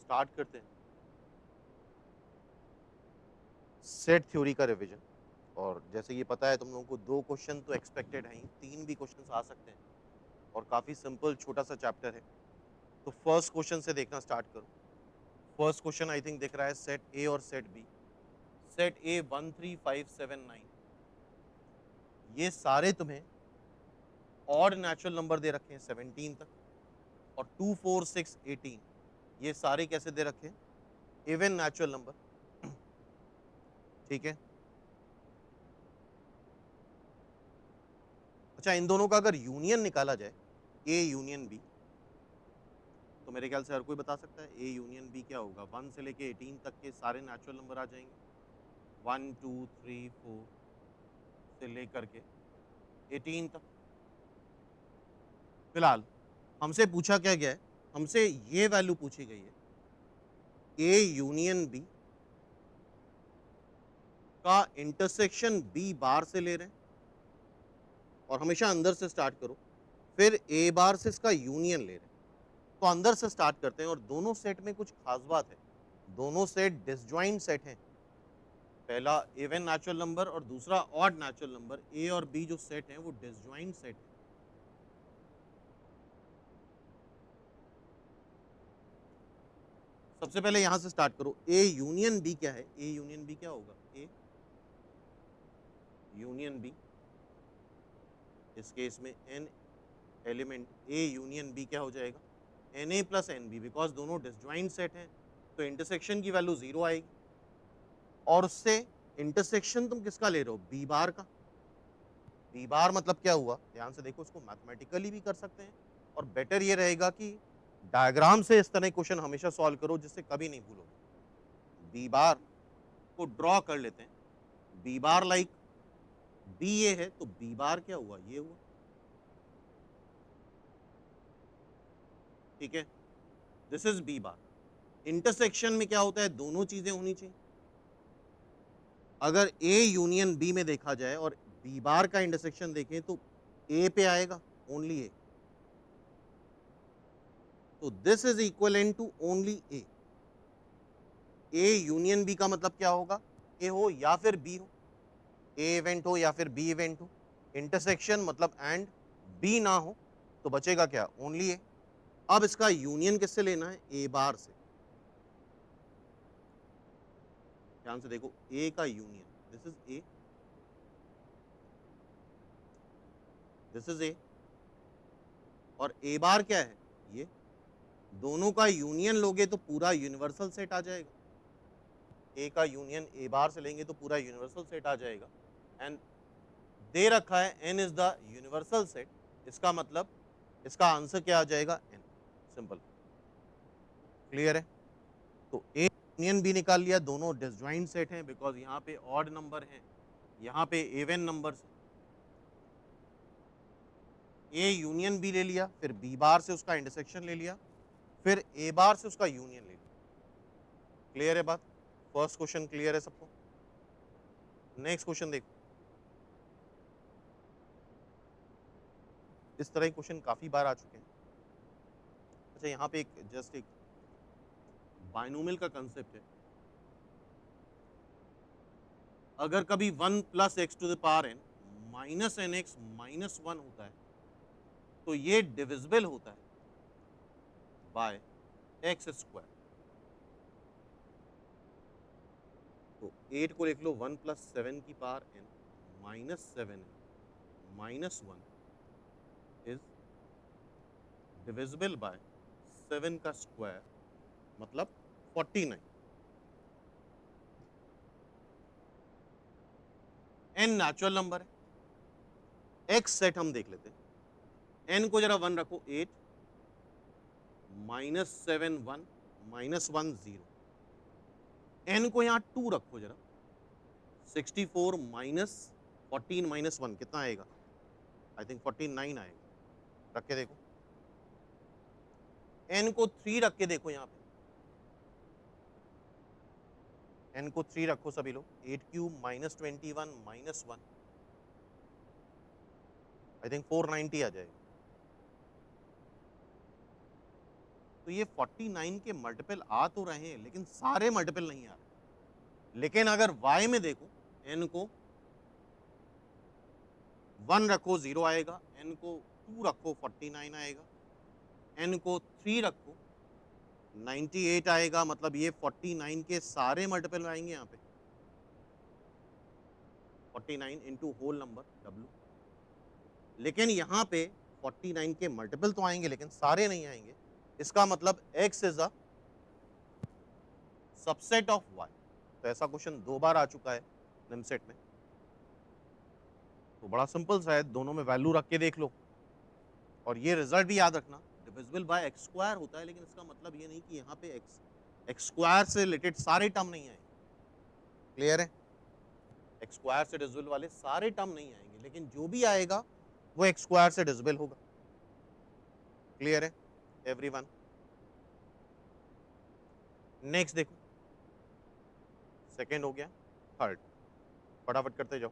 Start करते हैं set theory का रिवीजन। और जैसे ये पता है तुम लोगों को 2 क्वेश्चन तो एक्सपेक्टेड हैं ही, 3 भी क्वेश्चंस आ सकते हैं और काफ़ी सिंपल छोटा-सा चैप्टर है। तो फर्स्ट क्वेश्चन से देखना स्टार्ट करो। फर्स्ट क्वेश्चन आई थिंक दिख रहा है सेट ए और सेट बी। सेट ए 1 3 5 7 9 ये सारे तुम्हें ऑड नेचुरल नंबर दे रखे हैं 17 तक, और 2 4 6 18 ये सारे कैसे दे रखे हैं? Even natural number. ठीक है। अच्छा, इन दोनों का अगर यूनियन निकाला जाए, ए यूनियन बी, तो मेरे ख्याल से हर कोई बता सकता है ए यूनियन बी क्या होगा। 1 से लेके 18 तक के सारे नेचुरल नंबर आ जाएंगे, 1 2 3 4 से लेकर के 18 तक। फिलहाल हमसे पूछा क्या गया है, हमसे ये वैल्यू पूछी गई है, ए यूनियन बी का इंटरसेक्शन बी बार से ले रहे हैं, और हमेशा अंदर से स्टार्ट करो, फिर ए बार से इसका यूनियन ले रहे हैं। तो अंदर से स्टार्ट करते हैं, और दोनों सेट में कुछ खास बात है, दोनों सेट डिसजॉइंट सेट हैं। पहला इवन नेचुरल नंबर और दूसरा ऑड नेचुरल नंबर, ए और बी जो सेट हैं वो डिसजॉइंट सेट हैं। सबसे पहले यहां से स्टार्ट करो, ए यूनियन बी क्या है? ए यूनियन बी क्या होगा? ए यूनियन बी, इस केस में n element, A union B क्या हो जाएगा? N A plus N B, because दोनों डिसजॉइंट सेट हैं तो इंटरसेक्शन की वैल्यू 0 आएगी। और उससे इंटरसेक्शन तुम किसका ले रहे हो? बी बार का। बी बार मतलब क्या हुआ? ध्यान से देखो, इसको मैथमेटिकली भी कर सकते हैं, और बेटर ये रहेगा कि डायग्राम से इस तरह क्वेश्चन हमेशा सॉल्व करो जिससे कभी नहीं भूलोगे। बी बार को ड्रॉ कर लेते हैं, बी बार लाइक बी ये है, तो बी बार क्या हुआ? ये हुआ। ठीक है, this is B bar. Intersection में क्या होता है? दोनों चीजें होनी चाहिए। अगर ए यूनियन बी में देखा जाए और बी बार का इंटरसेक्शन देखें तो ए पे आएगा, ओनली ए। तो this is equal to only A. A union B का मतलब क्या होगा? ए हो या फिर बी हो, ए इवेंट हो या फिर बी इवेंट हो, इंटरसेक्शन मतलब एंड, बी ना हो तो बचेगा क्या? ओनली ए। अब इसका यूनियन किससे लेना है? ए बार से। ध्यान से देखो, ए का union, this is a, this is a, और ए बार क्या है? ये। दोनों का यूनियन लोगे तो पूरा यूनिवर्सल सेट आ जाएगा। ए का यूनियन ए बार से लेंगे तो पूरा यूनिवर्सल सेट आ जाएगा। एंड दे रखा है n is the universal set, इसका मतलब इसका आंसर क्या आ जाएगा? एन। सिंपल, क्लियर है? तो ए यूनियन बी निकाल लिया, दोनों डिसजॉइंट सेट हैं बिकॉज यहाँ पे ऑड नंबर हैं, यहाँ पे इवन नंबर्स हैं। ए यूनियन बी ले लिया, फिर बी बार से उसका इंटरसेक्शन ले लिया, फिर ए बार से उसका यूनियन ले लिया। क्लियर है बात? फर्स्ट क्वेश्चन क्लियर है सबको? नेक्स्ट क्वेश्चन देखो। इस तरह के क्वेश्चन काफी बार आ चुके हैं। अच्छा, यहाँ पे एक जस्ट एक बायनोमियल का कंसेप्ट है। अगर कभी 1 plus x to the power n minus n x minus 1 होता है तो ये डिविजिबल होता है बाय एक्स स्क्वायर। तो 8 को लिख लो 1 प्लस 7 की power n minus 7 n minus 1 is divisible by 7 का स्क्वायर, मतलब 49। एन नेचुरल नंबर है, एक्स सेट हम देख लेते हैं। एन को जरा 1 रखो, 8 माइनस 7 1 माइनस 1 0। एन को यहाँ 2 रखो जरा, 64 माइनस 14 माइनस 1 कितना आएगा? आई थिंक 49 आएगा। रख के देखो। एन को 3 रख के देखो, यहाँ पे एन को 3 रखो सभी लोग, 8 cube minus 21 minus 1, I think 490 आ जाएगा। तो ये 49 के मल्टीपल आ तो रहे हैं लेकिन सारे मल्टीपल नहीं आ रहे। लेकिन अगर y में देखो, n को 1 रखो 0 आएगा, n को 2 रखो 49 आएगा, n को 3 रखो 98 आएगा। मतलब ये 49 के सारे मल्टीपल आएंगे यहाँ पे, 49 इंटू होल नंबर w। लेकिन यहाँ पे 49 के मल्टीपल तो आएंगे लेकिन सारे नहीं आएंगे। इसका मतलब x is a subset of y। तो ऐसा क्वेश्चन 2 बार आ चुका है निमसेट में। तो बड़ा सिंपल सा है, दोनों में वैल्यू रख के देख लो। और ये रिजल्ट भी याद रखना, डिविजिबल बाय एक्स स्क्वायर होता है, लेकिन इसका मतलब ये नहीं कि यहाँ पे एक्स स्क्वायर से रिलेटेड सारे टर्म नहीं आएंगे। क्लियर है? एक्स स्क्वायर से डिविजिबल वाले सारे टर्म नहीं आएंगे, लेकिन जो भी आएगा वो एक्स स्क्वायर से डिविजिबल होगा। क्लियर है एवरीवन? नेक्स्ट देखो, सेकेंड हो गया, थर्ड फटाफट करते जाओ।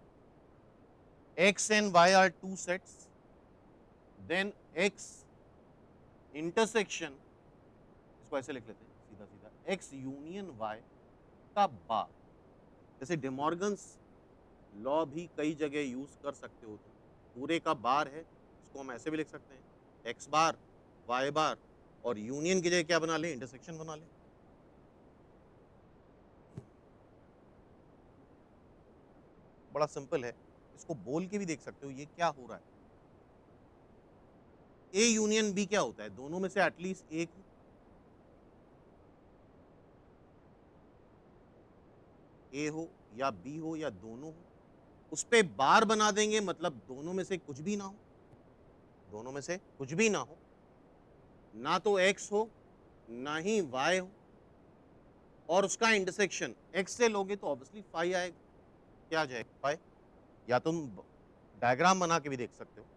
x and y are two sets, then x intersection, इसको ऐसे लिख लेते हैं सीधा सीधा, x यूनियन y का बार। जैसे डिमॉर्गन्स लॉ भी कई जगह यूज कर सकते हो, तो पूरे का बार है, इसको हम ऐसे भी लिख सकते हैं x बार y बार, और यूनियन की जगह क्या बना ले, इंटरसेक्शन बना ले। बड़ा सिंपल है, इसको बोल के भी देख सकते हो ये क्या हो रहा है। ए यूनियन बी क्या होता है, दोनों में से एटलीस्ट एक हो। ए हो या बी हो या दोनों हो, उस पे बार बना देंगे, मतलब दोनों में से कुछ भी ना हो। दोनों में से कुछ भी ना हो, ना तो x हो ना ही y हो, और उसका इंटरसेक्शन x से लोगे तो ऑब्वियसली फाई आएगा। क्या आ जाएगा, फाई। या तुम डायग्राम बना के भी देख सकते हो।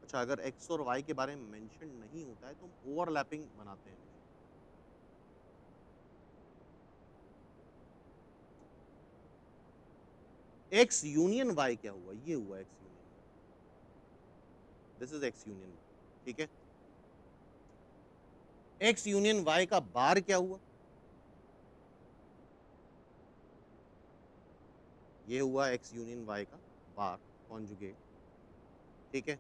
अच्छा, अगर x और y के बारे में मेंशन नहीं होता है तो हम ओवरलैपिंग बनाते हैं। x यूनियन y क्या हुआ, ये हुआ x union, this is x union y, ठीक है। x यूनियन y का बार क्या हुआ, ये हुआ x यूनियन y का बार कॉन्जुगेट, ठीक है।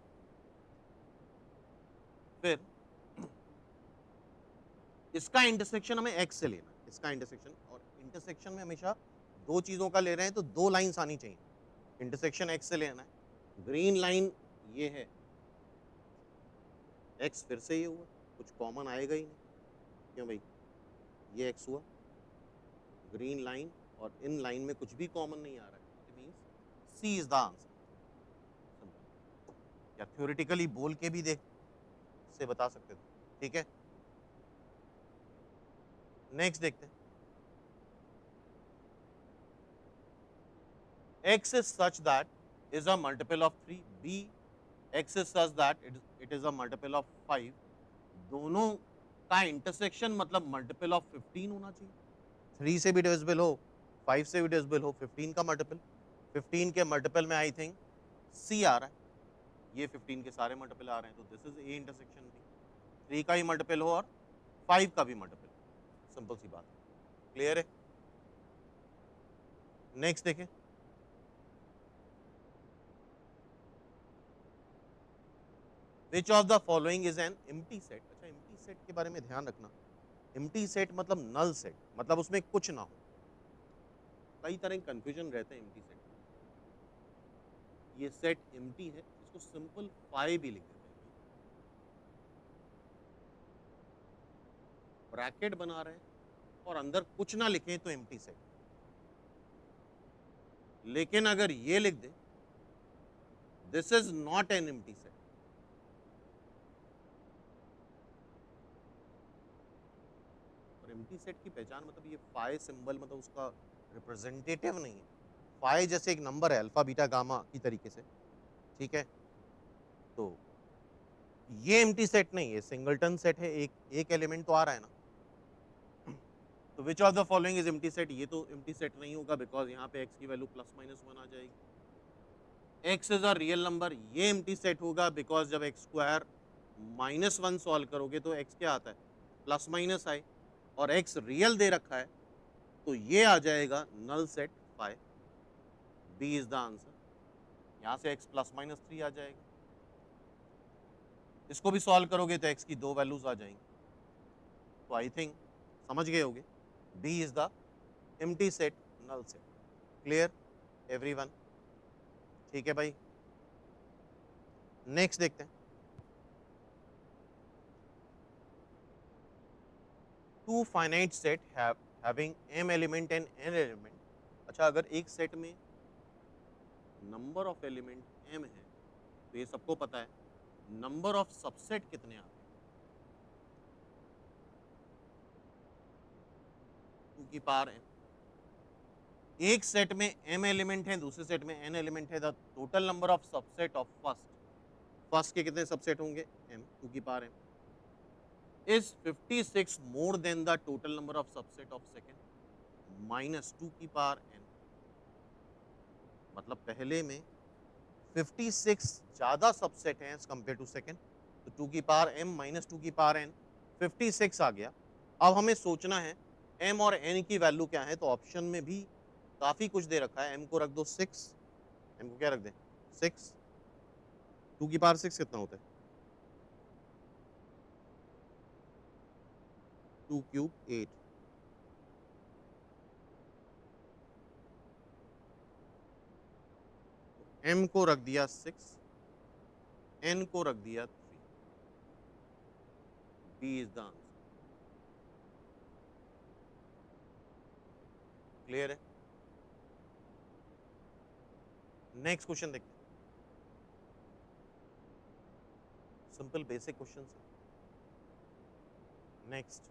फिर इसका इंटरसेक्शन हमें x से लेना है, इसका इंटरसेक्शन, और इंटरसेक्शन में हमेशा दो चीजों का ले रहे हैं तो दो लाइंस आनी चाहिए। इंटरसेक्शन x से लेना है, ग्रीन लाइन ये है, x फिर से ये हुआ, कुछ कॉमन आएगा ही नहीं, क्यों भाई, ये x हुआ, ग्रीन लाइन और इन लाइन में कुछ भी कॉमन नहीं आ रहा है, it means C is the answer. या थ्योरेटिकली बोल के भी देख से बता सकते थे, ठीक है। नेक्स्ट देखते हैं, x is such that is a multiple of 3, b x is such that it is a multiple of 5, दोनों का इंटरसेक्शन मतलब मल्टीपल ऑफ 15 होना चाहिए। 3 से भी डिविजिबल हो, 5 से भी डिविजिबल हो, 15 का मल्टीपल, 15 के मल्टीपल में आई थिंक c आ रहा है, ये 15 के सारे मल्टीपल आ रहे हैं, तो this is a intersection b। 3 का ही मल्टीपल हो और 5 का भी मल्टीपल, सिंपल सी बात है। क्लियर है? नेक्स्ट देखें, which of the following is an empty set. अच्छा, एम्प्टी सेट के बारे में ध्यान रखना, एम्प्टी सेट मतलब नल सेट, मतलब उसमें कुछ ना हो। कई तरह के कंफ्यूजन रहते हैं एम्प्टी सेट में। ये सेट एम्प्टी है, इसको सिंपल फाई भी लिख देते हैं, ब्रैकेट बना रहे हैं और अंदर कुछ ना लिखें तो एम्प्टी सेट। लेकिन अगर ये लिख दे, this is not an empty set, और एम्प्टी सेट की पहचान मतलब ये फाई सिंबल मतलब उसका रिप्रेजेंटेटिव नहीं है। फाई जैसे एक नंबर है अल्फा बीटा गामा की तरीके से, ठीक है। तो ये एम्प्टी सेट नहीं है, सिंगलटन सेट है, एक एलिमेंट तो आ रहा है ना। तो which of the following is empty set, ये तो एम्प्टी सेट नहीं होगा बिकॉज यहाँ पे x की वैल्यू +-1 आ जाएगी। x is a real number, ये एम्प्टी सेट होगा बिकॉज जब x स्क्वायर -1 सॉल्व करोगे तो x क्या आता है, प्लस माइनस i, और x रियल दे रखा है तो ये आ जाएगा null set phi. B is the answer. यहाँ से x प्लस माइनस 3 आ जाएगा। इसको भी सॉल्व करोगे तो x की 2 वैल्यूज आ जाएंगी। तो आई थिंक समझ गए होगे, B is the empty set null set. Clear everyone? ठीक है भाई, नेक्स्ट देखते हैं। Two finite set having m element and n element. अच्छा, अगर एक सेट में नंबर ऑफ एलिमेंट m है तो ये सबको पता है, नंबर ऑफ सबसेट कितने आते हैं, 2 की पावर n। एक सेट में m एलिमेंट है, दूसरे सेट में n एलिमेंट है, the total number of subset of first के कितने सबसेट होंगे, m, 2 की power m, is 56 more than the total number of subset of second minus 2 की पावर n। मतलब पहले में 56 ज्यादा सबसेट हैं एज कंपेयर टू सेकंड, तो 2 की पावर m माइनस 2 की पावर n 56 आ गया। अब हमें सोचना है m और n की वैल्यू क्या है, तो ऑप्शन में भी काफी कुछ दे रखा है। m को रख दो 6, m को क्या रख दें 6, 2 की पावर 6 कितना होता है, 2 क्यूब 8, m को रख दिया 6, n को रख दिया 3। B is the answer. Clear है? नेक्स्ट क्वेश्चन देखते हैं। सिंपल बेसिक क्वेश्चन है। नेक्स्ट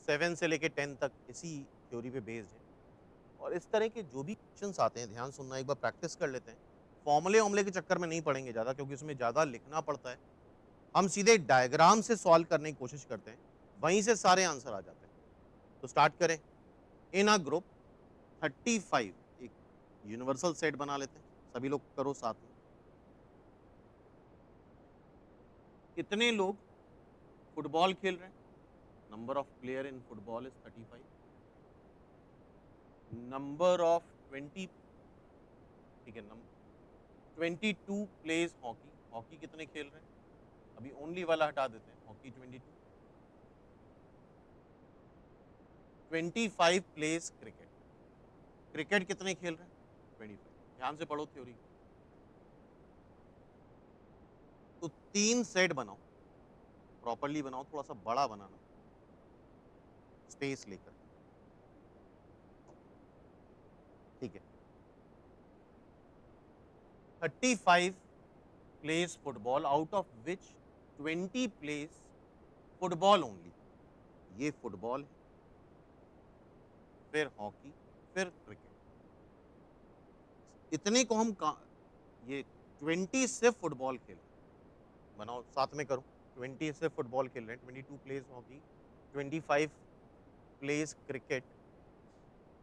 7 से लेके 10 तक इसी थ्योरी पे बेस्ड है, और इस तरह के जो भी क्वेश्चंस आते हैं, ध्यान सुनना, एक बार प्रैक्टिस कर लेते हैं। फॉर्मूले ऑमले के चक्कर में नहीं पड़ेंगे ज़्यादा, क्योंकि उसमें ज़्यादा लिखना पड़ता है। हम सीधे डायग्राम से सॉल्व करने की कोशिश करते हैं, वहीं से सारे आंसर आ जाते हैं। तो स्टार्ट करें। इन अ ग्रुप 35, एक यूनिवर्सल सेट बना लेते हैं, सभी लोग करो साथ में। कितने लोग फुटबॉल खेल रहे हैं, number of player in football is 35, number of 20, ठीक है, 22 प्लेज हॉकी, हॉकी कितने खेल रहे हैं, अभी ओनली वाला हटा देते हैं, हॉकी 22, 25 प्लेज क्रिकेट, क्रिकेट कितने खेल रहे हैं 25। ध्यान से पढ़ो थ्योरी। तो 3 सेट बनाओ, प्रॉपरली बनाओ, थोड़ा सा बड़ा बनाना, स्पेस लेकर, ठीक है। 35 plays football, out of which 20 plays football only. ये फुटबॉल है, फिर हॉकी, फिर क्रिकेट। इतने को हम ये 20 सिर्फ फुटबॉल खेल रहे हैं, बनाओ साथ में करो। 20 सिर्फ फुटबॉल खेल रहे हैं, 22 pledge hockey, 25 pledge cricket,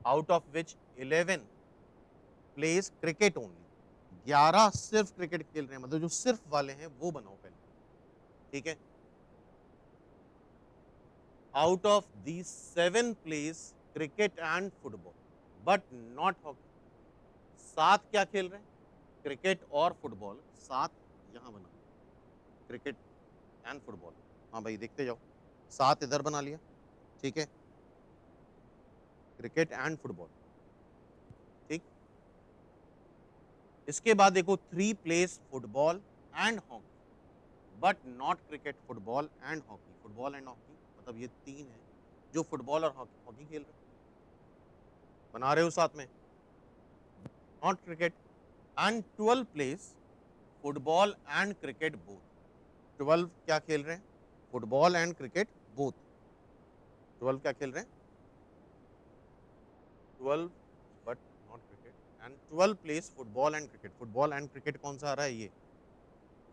out of which 11 pledge cricket only. 11 सिर्फ क्रिकेट खेल रहे हैं, मतलब जो सिर्फ वाले हैं वो बनाओ पहले, ठीक है। Out of the 7 pledge cricket and football but not hockey. 7 क्या खेल रहे हैं, क्रिकेट और फुटबॉल, 7 यहां बना, क्रिकेट एंड फुटबॉल। हाँ भाई देखते जाओ, 7 इधर बना लिया, ठीक है, क्रिकेट एंड फुटबॉल, ठीक। इसके बाद देखो 3 place football and hockey but not cricket, football and hockey, football and hockey, मतलब ये 3 है जो फुटबॉल और हॉकी हॉकी खेल रहे हैं, बना रहे हो साथ में, not cricket. And 12 place football and cricket both, 12 क्या खेल रहे हैं, फुटबॉल एंड क्रिकेट बोथ, 12 क्या खेल रहे हैं, 12 but not cricket, and 12 place football and cricket. Football and cricket कौन सा आ रहा है, ये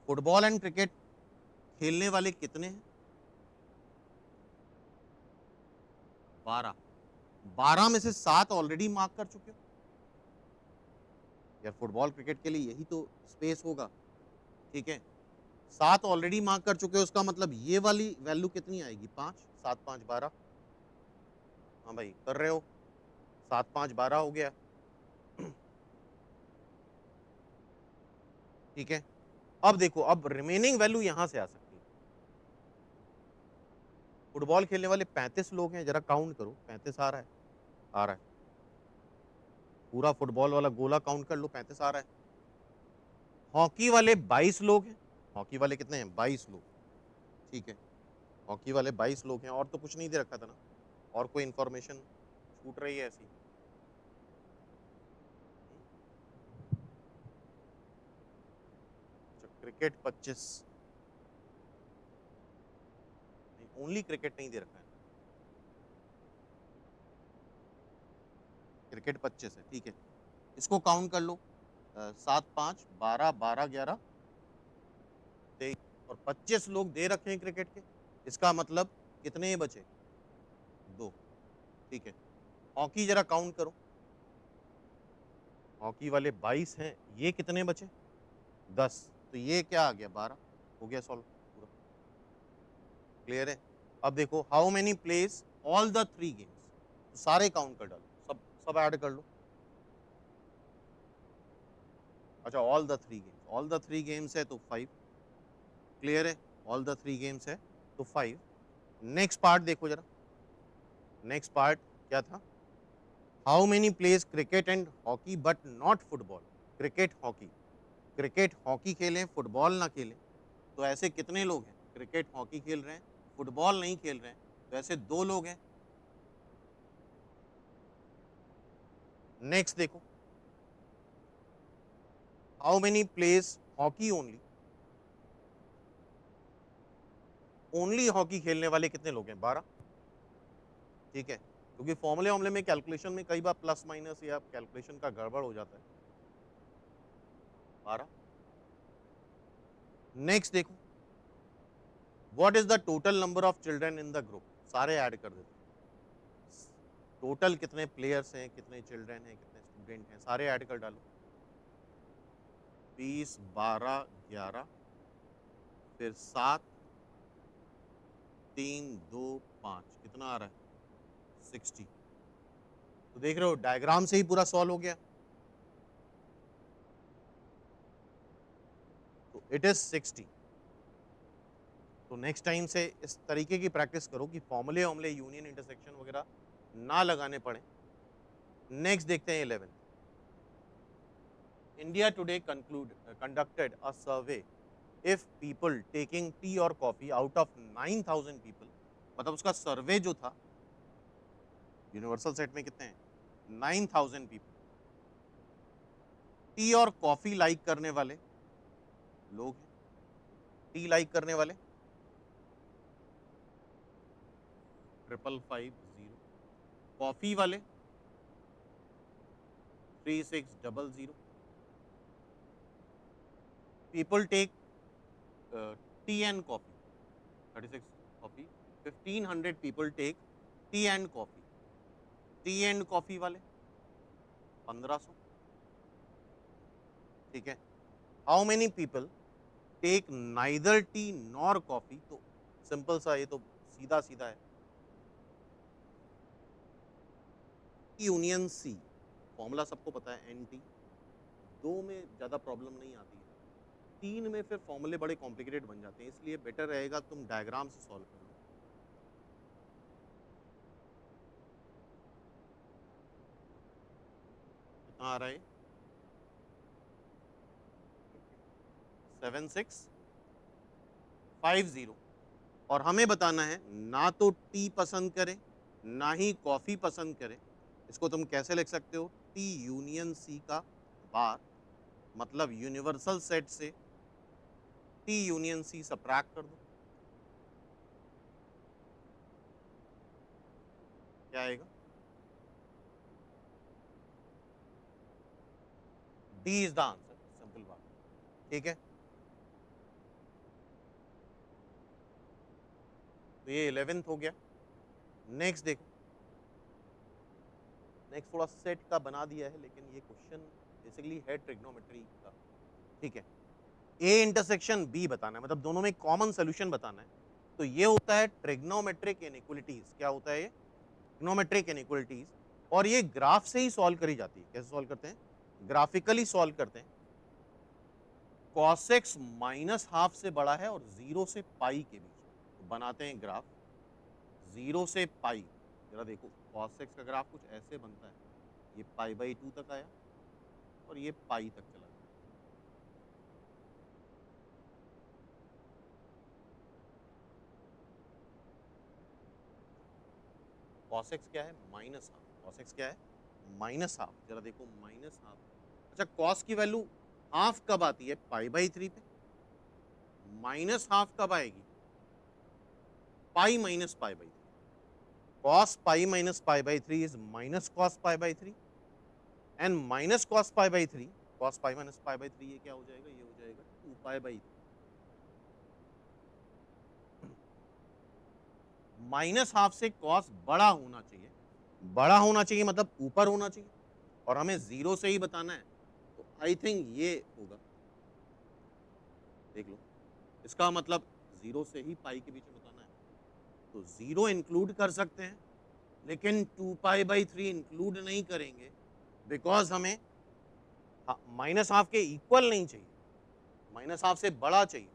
फुटबॉल एंड क्रिकेट खेलने वाले कितने हैं, 12, 12 में से 7 ऑलरेडी मार्क कर चुके हो यार, फुटबॉल क्रिकेट के लिए यही तो स्पेस होगा, ठीक है। 7 ऑलरेडी मार्क कर चुके हो, उसका मतलब ये वाली वैल्यू कितनी आएगी 5, 7 5 12। हाँ भाई कर रहे हो, 7 5 12 हो गया। ठीक है, अब देखो, अब रिमेनिंग वैल्यू यहां से आ सकती है। फुटबॉल खेलने वाले 35 लोग हैं, जरा काउंट करो, 35 आ रहा है, आ रहा है, पूरा फुटबॉल वाला गोला काउंट कर लो, 35 आ रहा है। हॉकी वाले 22 लोग हैं, हॉकी वाले कितने हैं 22 लोग। ठीक है, हॉकी वाले 22 लोग हैं, और तो कुछ नहीं दे रखा था ना, और कोई इंफॉर्मेशन छूट रही है ऐसी? हम्म? अच्छा, क्रिकेट 25, नहीं ओनली क्रिकेट नहीं दे रखा है ना, क्रिकेट 25 है, ठीक है, इसको काउंट कर लो, 7 5 12 12 11 23, और 25 लोग दे रखे हैं क्रिकेट के, इसका मतलब कितने बचे, 2। ठीक है, हॉकी जरा काउंट करो, हॉकी वाले 22 हैं, ये कितने बचे, 10, तो ये क्या आ गया 12, हो गया सॉल्व पूरा। क्लियर है? अब देखो, how many place all the 3 games, तो सारे काउंट कर डालो, सब सब ऐड कर लो। अच्छा, ऑल द 3 गेम्स है तो 5। क्लियर है? ऑल द 3 गेम्स है तो 5। नेक्स्ट पार्ट देखो जरा, नेक्स्ट पार्ट क्या था, how many place cricket and hockey but not football. Cricket hockey, cricket hockey खेलें, फुटबॉल ना खेलें, तो ऐसे कितने लोग हैं, क्रिकेट हॉकी खेल रहे हैं, फुटबॉल नहीं खेल रहे हैं, तो ऐसे 2 लोग हैं। नेक्स्ट देखो, how many place hockey only, only hockey खेलने वाले कितने लोग हैं, 12। ठीक है, क्योंकि फॉर्मूले वार्मूले में कैलकुलेशन में कई बार प्लस माइनस या कैलकुलेशन का गड़बड़ हो जाता है। 12। नेक्स्ट देखो, what is the total number of children in the group, सारे ऐड कर देते हैं, टोटल कितने प्लेयर्स हैं, कितने चिल्ड्रन हैं, कितने स्टूडेंट हैं, सारे ऐड कर डालो, 20 12 11, फिर 7 3 2 5, कितना आ रहा है 60। तो देख रहे हो डायग्राम से ही पूरा सॉल्व हो गया, तो इट इज 60। तो नेक्स्ट टाइम से इस तरीके की प्रैक्टिस करो कि फॉर्मूले वार्मूले यूनियन इंटरसेक्शन वगैरह ना लगाने पड़े। नेक्स्ट देखते हैं 11th, India today conducted a survey, if people taking tea और कॉफी आउट ऑफ 9000 पीपल, मतलब उसका सर्वे जो था, यूनिवर्सल सेट में कितने हैं 9000 पीपल, टी और कॉफी लाइक करने वाले लोग हैं, टी लाइक करने वाले 5550, कॉफी वाले 3600, people take tea and coffee 36 coffee, 1500 people take tea and coffee, tea and coffee वाले 1500। ठीक है, how many people take neither tea nor coffee, तो सिंपल सा, ये तो सीधा सीधा है, यूनियन सी, फॉर्मूला सबको पता है, एन टी, 2 में ज़्यादा प्रॉब्लम नहीं आती है, 3 में फिर फॉर्मूले बड़े कॉम्प्लिकेटेड बन जाते हैं, इसलिए बेटर रहेगा तुम डायग्राम से सॉल्व कर लो। कितना आ रहा है, 7650, और हमें बताना है ना तो टी पसंद करे ना ही कॉफी पसंद करे, इसको तुम कैसे लिख सकते हो, टी यूनियन सी का बार, मतलब यूनिवर्सल सेट से टी यूनियन सी सब्ट्रैक्ट कर दो, क्या आएगा, D is the answer, simple बात। ठीक है, तो ये 11th हो गया। नेक्स्ट देखो, नेक्स्ट थोड़ा सेट का बना दिया है, लेकिन ये क्वेश्चन बेसिकली है ट्रिग्नोमेट्री का। ठीक है, ए इंटरसेक्शन बी बताना है, मतलब दोनों में कॉमन सोल्यूशन बताना है। तो ये होता है ट्रिग्नोमेट्रिक इनइक्वालिटीज। क्या होता है ये? Trigonometric inequalities. और ये ग्राफ से ही सॉल्व करी जाती है। कैसे सॉल्व करते हैं? ग्राफिकली सॉल्व करते हैं। cos x माइनस हाफ से बड़ा है और 0 से पाई के बीच। तो बनाते हैं ग्राफ 0 से पाई। जरा देखो, cos x का ग्राफ कुछ ऐसे बनता है। ये पाई बाई 2 तक आया और ये पाई तक चला गया। cos x क्या है? Minus half. cos x क्या है? Minus half. जरा देखो, माइनस हाफ। अच्छा, cos की वैल्यू हाफ कब आती है? पाई बाई 3 पे। माइनस हाफ कब आएगी? Pi minus pi by 3। cos pi minus pi by 3 is minus cos pi by 3 and minus cos pi by 3। cos pi minus pi by 3 ये क्या हो जाएगा? ये हो जाएगा 2 पाई बाई 3। माइनस हाफ से cos बड़ा होना चाहिए। बड़ा होना चाहिए मतलब ऊपर होना चाहिए, और हमें 0 से ही बताना है। तो आई थिंक ये होगा। देख लो, इसका मतलब 0 से ही पाई के बीच में बताना है। तो 0 इंक्लूड कर सकते हैं, लेकिन 2 पाई बाई 3 इंक्लूड नहीं करेंगे, बिकॉज हमें माइनस हाफ के इक्वल नहीं चाहिए, माइनस हाफ से बड़ा चाहिए।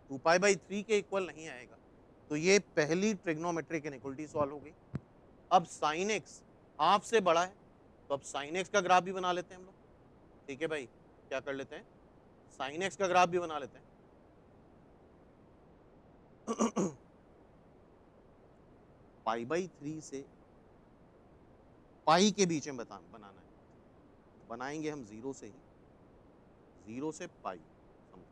2 पाई बाई 3 के इक्वल नहीं आएगा। तो ये पहली ट्रिग्नोमेट्रिक इनइक्वालिटी सॉल्व हो गई। अब साइन एक्स हाफ से बड़ा है, तो अब साइन एक्स का ग्राफ भी बना लेते हैं हम लोग। ठीक है भाई, क्या कर लेते हैं? साइन एक्स का ग्राफ भी बना लेते हैं। पाई बाई 3 से पाई के बीच में बनाना है। बनाएंगे हम 0 से ही, 0 से pi something.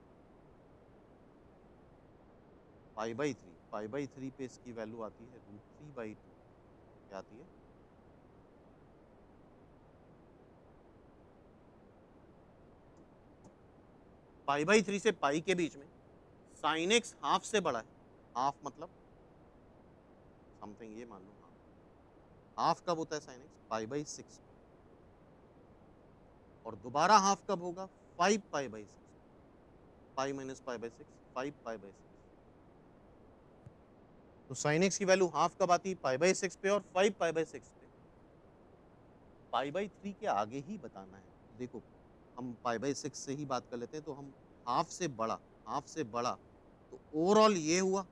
Pi by 3, pi by 3 पे इसकी वैल्यू आती है √3/2। क्या आती है? पाई बाई 3 से पाई के बीच में साइन एक्स हाफ से बड़ा है। हाफ मतलब समथिंग, ये मान लो हाफ। हाफ कब होता है साइन एक्स? Pi by 6। और दोबारा हाफ कब होगा? 5 pi by 6। Pi minus pi by 6, 5 pi by 6। तो साइन एक्स की वैल्यू हाफ कब आती है? पाई बाई 6 पे और 5 पाई बाई 6 पे। पाई बाई 3 के आगे ही बताना है। देखो, हम पाई बाई 6 से ही बात कर लेते हैं, तो हम हाफ से बड़ा, हाफ से बड़ा, तो ओवरऑल ये हुआ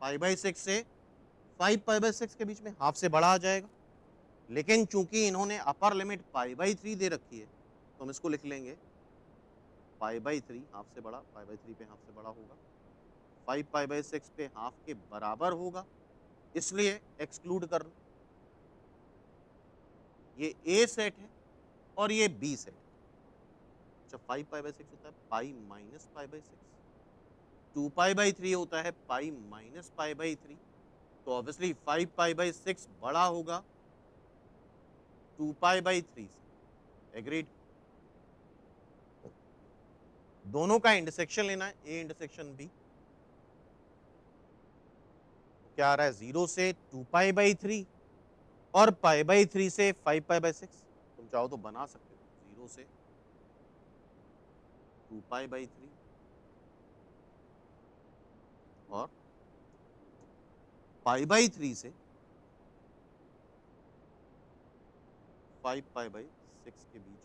पाई बाई 6 से 5 पाई बाई 6 के बीच में हाफ से बड़ा आ जाएगा। लेकिन चूंकि इन्होंने अपर लिमिट पाई बाई 3 दे रखी है, तो हम इसको लिख लेंगे पाई बाई 3 हाफ से बड़ा, पाई बाई 3 पे हाफ से बड़ा होगा, 5 पाई बाई 6 पे हाफ के बराबर होगा, इसलिए एक्सक्लूड कर लो। ये ए सेट है और ये बी सेट है। अच्छा, 5 पाई बाई 6 होता है pi minus pi by 6, 2 pi by 3 होता है पाई माइनस पाई बाई 3। तो ऑब्वियसली 5 पाई बाई 6 बड़ा होगा 2 पाई बाई 3 से। एग्रीड? दोनों का इंटरसेक्शन लेना है, ए इंटरसेक्शन बी। क्या आ रहा है? 0 से 2 पाई बाई 3 और पाई बाई 3 से 5 पाई बाई 6। तुम चाहो तो बना सकते हो 0 से 2 पाई बाई 3 और पाई बाई 3 से 5 पाई बाई 6 के बीच में।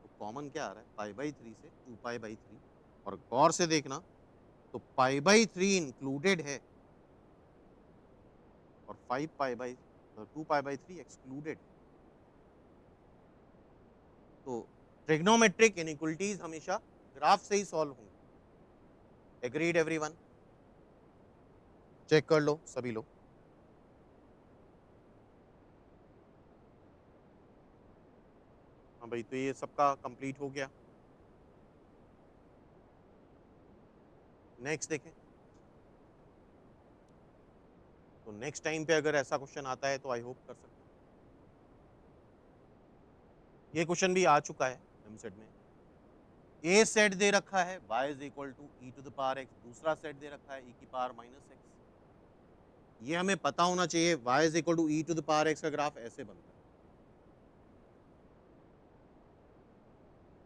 तो कॉमन क्या आ रहा है? पाई बाई 3 से 2 पाई बाई 3। और गौर से देखना, तो पाई बाई 3 इंक्लूडेड है और 5 pi by 2 pi by 3 excluded है। तो ट्रिग्नोमेट्रिक इनइक्वालिटीज हमेशा ग्राफ से ही सॉल्व होंगी। Agreed everyone? चेक कर लो सभी लोग। हाँ भाई, तो ये सबका कंप्लीट हो गया। नेक्स्ट देखें। तो नेक्स्ट टाइम पे अगर ऐसा क्वेश्चन आता है तो आई होप कर सकते हैं। ये क्वेश्चन भी आ चुका है एमसेट में। ए सेट दे रखा है y is equal to e to the power x, दूसरा सेट दे रखा है ई की पावर माइनस एक्स। ये हमें पता होना चाहिए y is equal to e to the power x का ग्राफ ऐसे बनता है।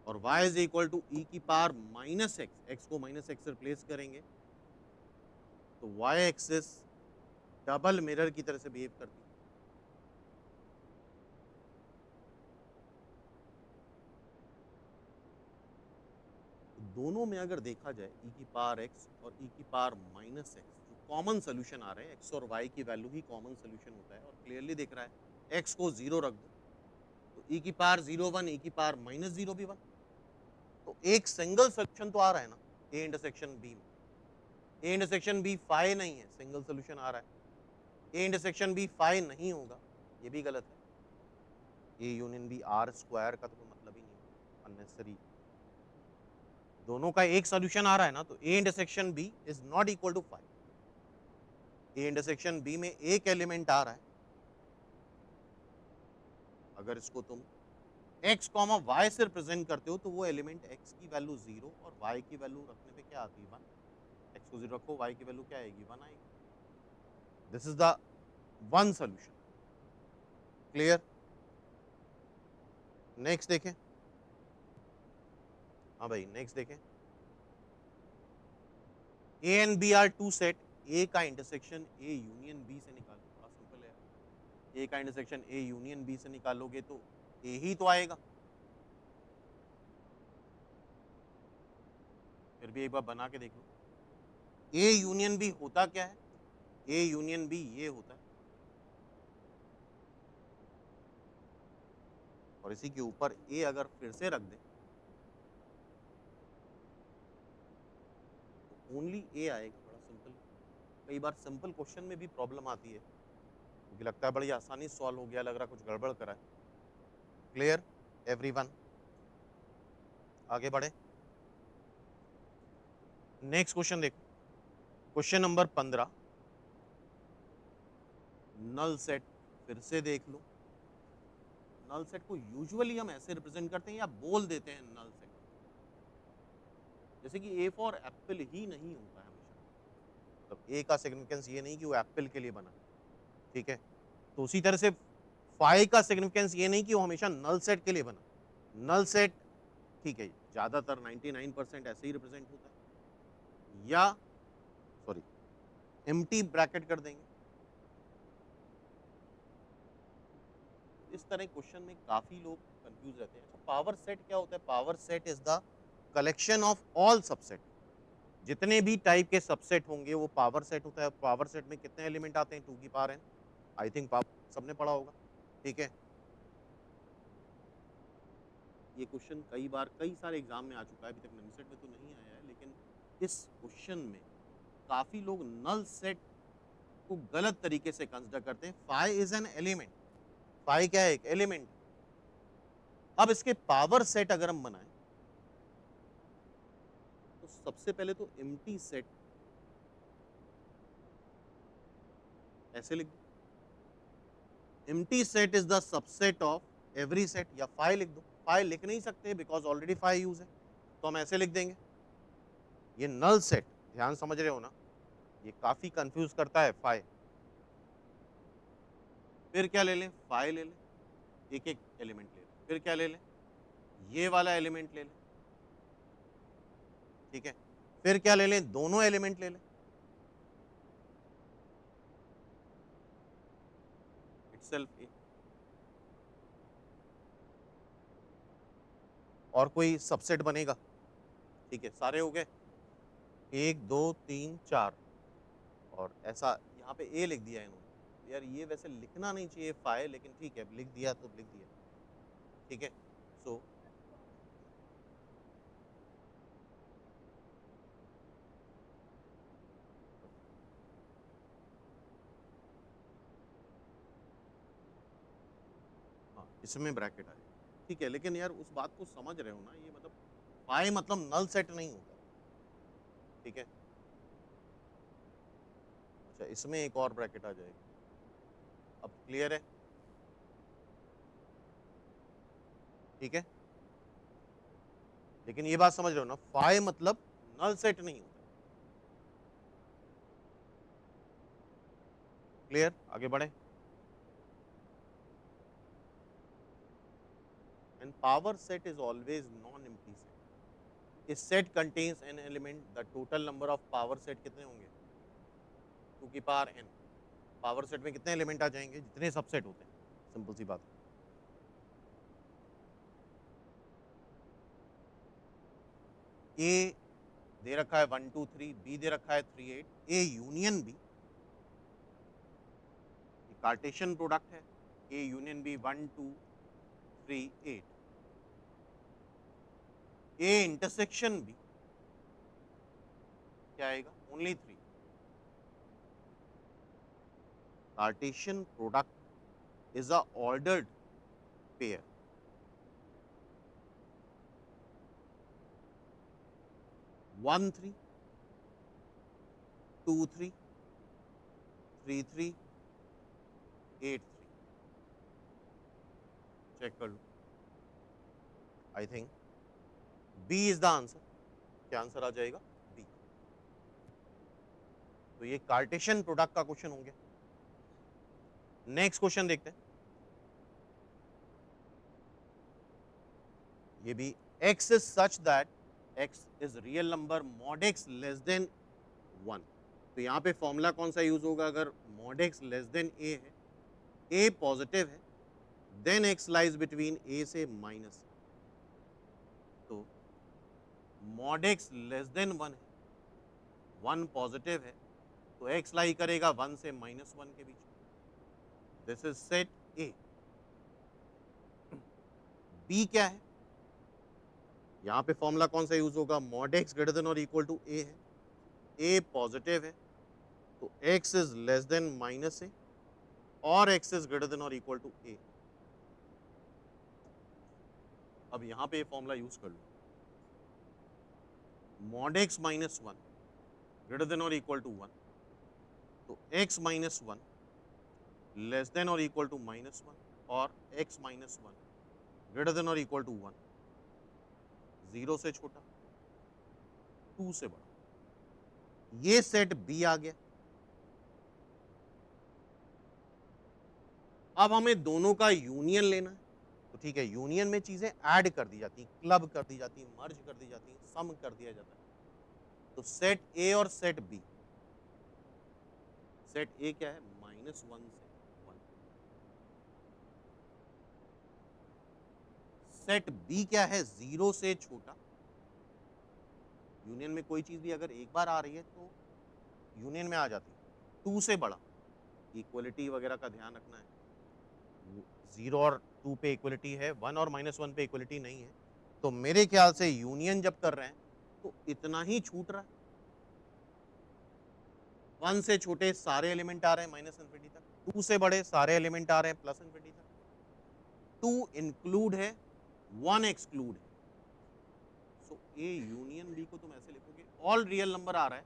और y is equal to e की पावर माइनस एक्स, एक्स को माइनस एक्स से रिप्लेस करेंगे तो y एक्सिस डबल मिरर की तरह से बिहेव करती है। तो दोनों में अगर देखा जाए ई की पावर एक्स और ई की पावर माइनस एक्स, जो कॉमन सोल्यूशन आ रहे हैं, एक्स और वाई की वैल्यू ही कॉमन सोल्यूशन होता है और क्लियरली दिख रहा है एक्स को जीरो रख दो तो ई की पावर जीरो वन, ई की पावर माइनस जीरो भी वन। तो एक सिंगल सोल्यूशन तो आ रहा है ना ए इंटरसेक्शन बी में। ए इंटरसेक्शन बी फाई नहीं है, सिंगल सोल्यूशन आ रहा है। ए इंटरसेक्शन बी फाई नहीं होगा, ये भी गलत है। A union B R square का तो कोई मतलब ही नहीं है, अननेसेसरी। दोनों का एक सोल्यूशन आ रहा है ना, तो A intersection B is not equal to five. A intersection B में एक एलिमेंट आ रहा है, अगर इसको तुम x कॉमा वाई से रिप्रेजेंट करते हो तो वो एलिमेंट x की वैल्यू जीरो और y की वैल्यू रखने पे क्या आती है, वन। x को जीरो रखो, y की वैल्यू क्या आएगी, वन आएगी। This is the one solution. Clear? Next देखें। हाँ भाई नेक्स्ट देखें। A and B are two set, A का इंटरसेक्शन ए यूनियन बी से निकालो, बड़ा सिंपल है। ए का इंटरसेक्शन ए यूनियन बी से निकालोगे तो ए ही तो आएगा। फिर भी एक बार बना के देख लो। ए यूनियन बी होता क्या है, ए यूनियन बी ये होता है और इसी के ऊपर ए अगर फिर से रख दें तो ओनली ए आएगा। बड़ा सिंपल। कई बार सिंपल क्वेश्चन में भी प्रॉब्लम आती है, मुझे लगता है बड़ी आसानी से सॉल्व हो गया, लग रहा कुछ गड़बड़ करा है। Clear everyone? आगे बढ़े। नेक्स्ट क्वेश्चन देखो, क्वेश्चन नंबर 15। नल सेट फिर से देख लो। नल सेट को यूजुअली हम ऐसे रिप्रेजेंट करते हैं या बोल देते हैं नल सेट, जैसे कि ए फॉर एप्पल ही नहीं होता है हमेशा। मतलब ए का सिग्निफिकेंस ये नहीं कि वो एप्पल के लिए बना है, ठीक है। तो उसी तरह से फाइव का सिग्निफिकेंस ये नहीं कि वो हमेशा नल सेट के लिए बना। नल सेट ठीक है, ज्यादातर 99% ऐसे ही रिप्रेजेंट होता है, या सॉरी एम्प्टी ब्रैकेट कर देंगे। इस तरह क्वेश्चन में काफी लोग कंफ्यूज रहते हैं। अच्छा, पावर सेट क्या होता है? Power set is the collection of all subset. जितने भी टाइप के सबसेट होंगे वो पावर सेट होता है। पावर सेट में कितने एलिमेंट आते हैं, टू की पावर एन। आई थिंक सबने पढ़ा होगा, ठीक है। ये क्वेश्चन कई बार कई सारे एग्जाम में आ चुका है, अभी तक नमसेट में तो नहीं आया है, लेकिन इस क्वेश्चन में काफी लोग नल सेट को गलत तरीके से कंसिडर करते हैं। Five is an element, five क्या है, एक एलिमेंट। अब इसके पावर सेट अगर हम बनाएं तो सबसे पहले तो एम्प्टी सेट ऐसे लिख दो, empty set is the subset of every set, या फाइव लिख दो। फाइव लिख नहीं सकते बिकॉज ऑलरेडी फाइव यूज है, तो हम ऐसे लिख देंगे। ये नल सेट, ध्यान समझ रहे हो ना, ये काफी कंफ्यूज करता है फाइव। फिर क्या ले लें, फाइव ले लें, एक एक एलिमेंट ले लें। फिर क्या ले लें, ये वाला एलिमेंट ले लें, ठीक है। फिर क्या ले लें, दोनों एलिमेंट ले लें, इटसेल्फ ए। और कोई सबसेट बनेगा, ठीक है, सारे हो गए, एक दो तीन चार। और ऐसा यहाँ पे ए लिख दिया इन्होंने, यार ये वैसे लिखना नहीं चाहिए फाइव, लेकिन ठीक है लिख दिया तो लिख दिया, ठीक है। सो हाँ, इसमें ब्रैकेट आ जाए, ठीक है। लेकिन यार उस बात को समझ रहे हो ना, ये मतलब फाइव मतलब नल सेट नहीं होता, ठीक है। अच्छा, इसमें एक और ब्रैकेट आ जाएगी। अब क्लियर है, ठीक है। लेकिन ये बात समझ रहे हो ना, फाइव मतलब नल सेट नहीं होता। क्लियर, आगे बढ़े। And power set is always non empty set. इस set contains n element, the total number of power set कितने होंगे? 2 की पावर n। पावर सेट में कितने एलिमेंट आ जाएंगे? जितने सबसेट होते हैं, सिंपल सी बात है। ए दे रखा है 1 2 3, बी दे रखा है 3 8, A union B Cartesian product है, A union B 1 2 3 8, A intersection B क्या आएगा? Only 3। Cartesian product is a ordered pair. 1 3 2 3 3 3 8 3। Check कर लो। I think B is the answer. क्या आंसर आ जाएगा? बी। तो ये कार्टेशियन प्रोडक्ट का क्वेश्चन हो गया। नेक्स्ट क्वेश्चन देखते हैं। ये भी x is such that x is real number mod x less than 1। तो यहाँ पे फॉर्मूला कौन सा यूज होगा? अगर mod x less than a है, a पॉजिटिव है, then x lies between a से माइनस। तो mod x less than 1 है, 1 पॉजिटिव है, तो x लाई करेगा 1 से -1 के बीच। This is set a। b क्या है? यहाँ पे फॉर्मूला कौन सा यूज होगा? mod x ग्रेटर देन और इक्वल टू a है, a पॉजिटिव है, तो x is less than minus a और x इज ग्रेटर देन और इक्वल टू a। अब यहाँ पे फॉर्मूला यूज कर लो। mod x minus 1 greater than और इक्वल टू 1, तो x माइनस 1 लेस देन और इक्वल टू -1 और x माइनस 1 ग्रेटर देन और इक्वल टू 1। 0 से छोटा, 2 से बड़ा। ये सेट B आ गया। अब हमें दोनों का यूनियन लेना है। तो ठीक है, यूनियन में चीजें ऐड कर दी जाती हैं, क्लब कर दी जाती हैं, मर्ज कर दी जाती हैं, सम कर दिया जाता है। तो सेट ए और सेट बी, सेट ए क्या है? -1 से 1। सेट बी क्या है? 0 से छोटा। यूनियन में कोई चीज भी अगर एक बार आ रही है तो यूनियन में आ जाती है। 2 से बड़ा। इक्वलिटी वगैरह का ध्यान रखना है। 0 और 2 पे इक्वलिटी है, 1 और -1 पे इक्वलिटी नहीं है। तो मेरे ख्याल से यूनियन जब कर रहे हैं तो इतना ही छूट रहा है। 1 से छोटे सारे एलिमेंट आ रहे हैं -इन्फिनिटी तक, 2 से बड़े सारे एलिमेंट आ रहे हैं +इन्फिनिटी तक। 2 इंक्लूड है, 1 एक्सक्लूड है। सो ए यूनियन बी को तुम ऐसे लिखोगे, ऑल रियल नंबर आ रहा है,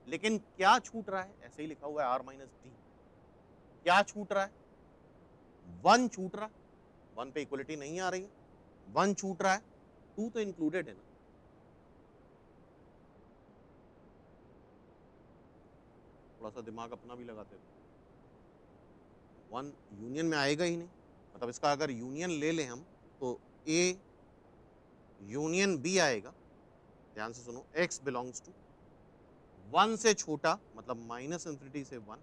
लेकिन क्या छूट रहा है? ऐसे ही लिखा हुआ है आर माइनस डी। क्या छूट रहा है? 1 छूट रहा है। 1 पे इक्वलिटी नहीं आ रही है, 1 छूट रहा है, 2 तो इंक्लूडेड है ना। थोड़ा सा दिमाग अपना भी लगाते थे। 1 यूनियन में आएगा ही नहीं, मतलब इसका अगर यूनियन ले लें हम तो ए यूनियन बी आएगा। ध्यान से सुनो, x बिलोंग्स टू 1 से छोटा, मतलब -इन्फिनिटी से 1,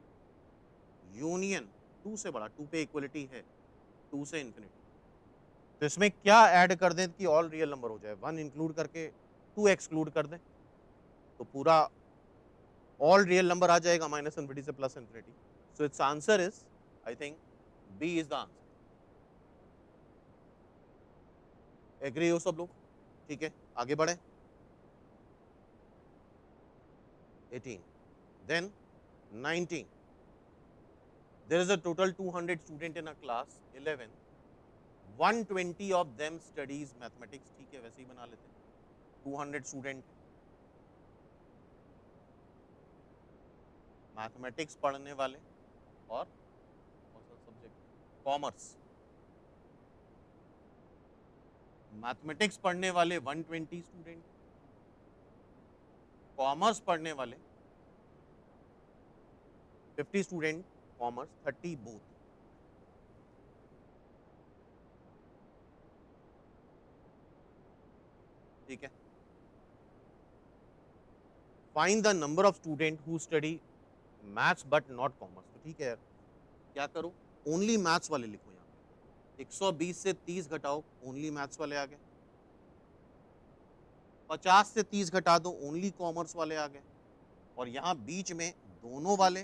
यूनियन 2 से बड़ा, 2 पे इक्वलिटी है, 2 से इन्फिनिटी। तो इसमें क्या ऐड कर दें कि ऑल रियल नंबर हो जाए? 1 इंक्लूड करके 2 एक्सक्लूड कर दें तो पूरा ऑल रियल नंबर आ जाएगा -इन्फिनिटी से +infinity. So it's answer is, I think B is the answer. Agree हो सब लोग? ठीक है, आगे बढ़े। 18, then 19। There is a total 200 student in a class 11, 120 of them studies mathematics। ठीक है, वैसे ही बना लेते हैं। 200 स्टूडेंट मैथमेटिक्स पढ़ने वाले, और कौन सा सब्जेक्ट? कॉमर्स। मैथमेटिक्स पढ़ने वाले 120 स्टूडेंट, कॉमर्स पढ़ने वाले 50 स्टूडेंट, कॉमर्स 30 बोथ। ठीक है। Find the number of student who study maths but not commerce. तो ठीक है यार, क्या करो, ओनली मैथ्स वाले लिखो यहाँ पे। 120 से 30 घटाओ, ओनली मैथ्स वाले आ गए। 50 से 30 घटा दो, ओनली कॉमर्स वाले आ गए। और यहाँ बीच में दोनों वाले